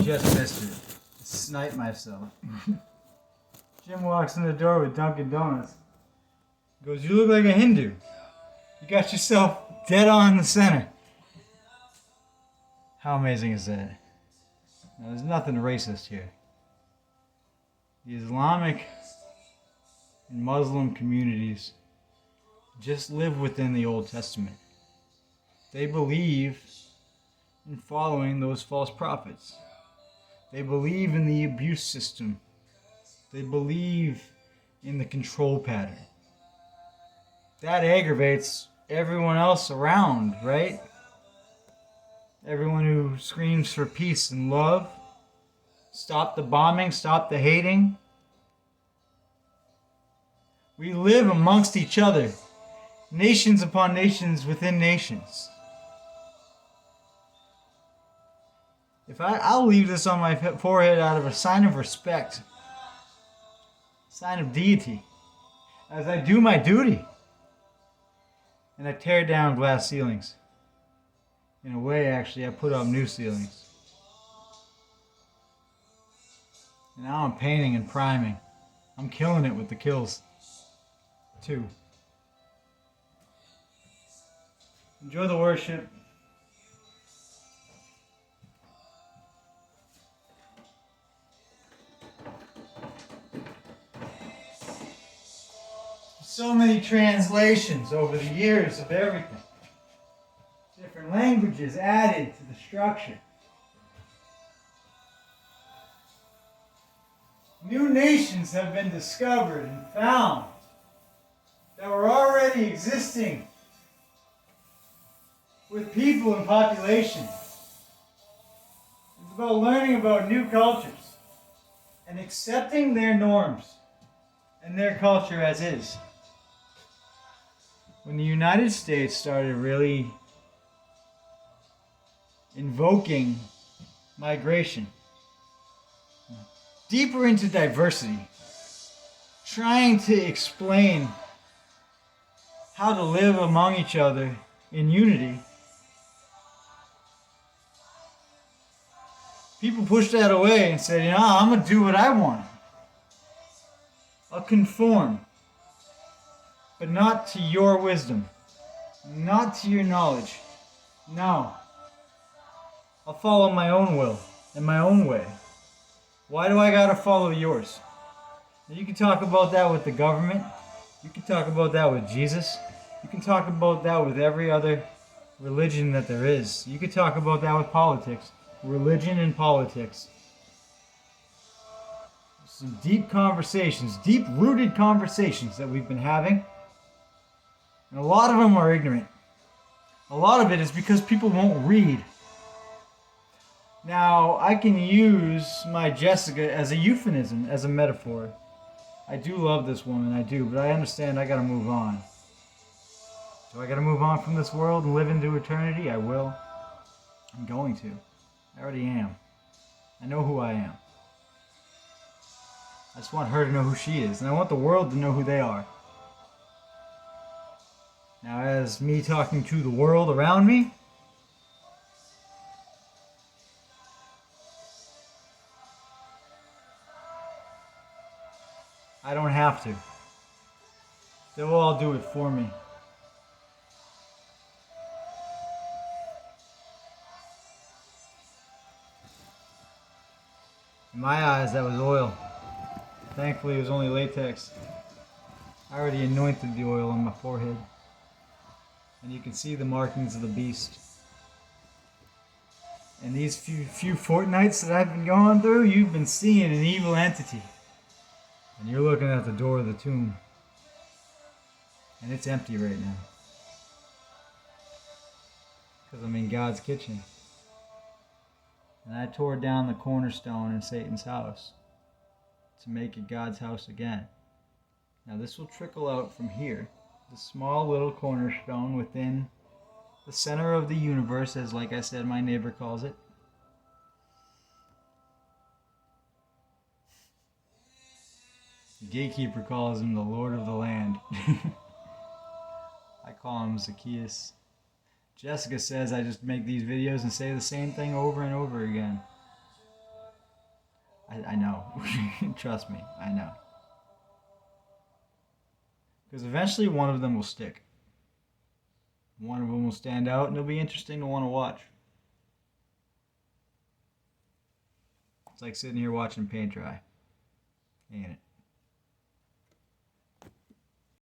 just missed it. Sniped myself. Jim walks in the door with Dunkin' Donuts. He goes, "You look like a Hindu. You got yourself dead on in the center." How amazing is that? Now, there's nothing racist here. The Islamic and Muslim communities just live within the Old Testament. They believe in following those false prophets. They believe in the abuse system. They believe in the control pattern. That aggravates everyone else around, right? Everyone who screams for peace and love. Stop the bombing, stop the hating. We live amongst each other, nations upon nations within nations. I'll leave this on my forehead out of a sign of respect, sign of deity, as I do my duty, and I tear down glass ceilings. In a way, actually, I put up new ceilings. And now I'm painting and priming. I'm killing it with the kills, too. Enjoy the worship. So many translations over the years of everything. Different languages added to the structure. New nations have been discovered and found that were already existing with people and population. It's about learning about new cultures and accepting their norms and their culture as is. When the United States started really invoking migration, deeper into diversity, trying to explain how to live among each other in unity, people pushed that away and said, I'm going to do what I want. I'll conform. But not to your wisdom. Not to your knowledge. No. I'll follow my own will and my own way. Why do I gotta follow yours? You can talk about that with the government. You can talk about that with Jesus. You can talk about that with every other religion that there is. You can talk about that with politics. Religion and politics. Some deep conversations, deep-rooted conversations that we've been having. And a lot of them are ignorant. A lot of it is because people won't read. Now, I can use my Jessica as a euphemism, as a metaphor. I do love this woman, I do, but I understand I gotta move on. Do I gotta move on from this world and live into eternity? I will. I'm going to. I already am. I know who I am. I just want her to know who she is, and I want the world to know who they are. Now, as me talking to the world around me, I don't have to. They'll all do it for me. In my eyes, that was oil. Thankfully, it was only latex. I already anointed the oil on my forehead. And you can see the markings of the beast. And these few fortnights that I've been going through, you've been seeing an evil entity. And you're looking at the door of the tomb. And it's empty right now. Because I'm in God's kitchen. And I tore down the cornerstone in Satan's house to make it God's house again. Now this will trickle out from here. The small little cornerstone within the center of the universe, as like I said, my neighbor calls it. The gatekeeper calls him the Lord of the Land. I call him Zacchaeus. Jessica says I just make these videos and say the same thing over and over again. I know. Trust me, I know. Because eventually one of them will stick. One of them will stand out and it'll be interesting to want to watch. It's like sitting here watching paint dry. Ain't it?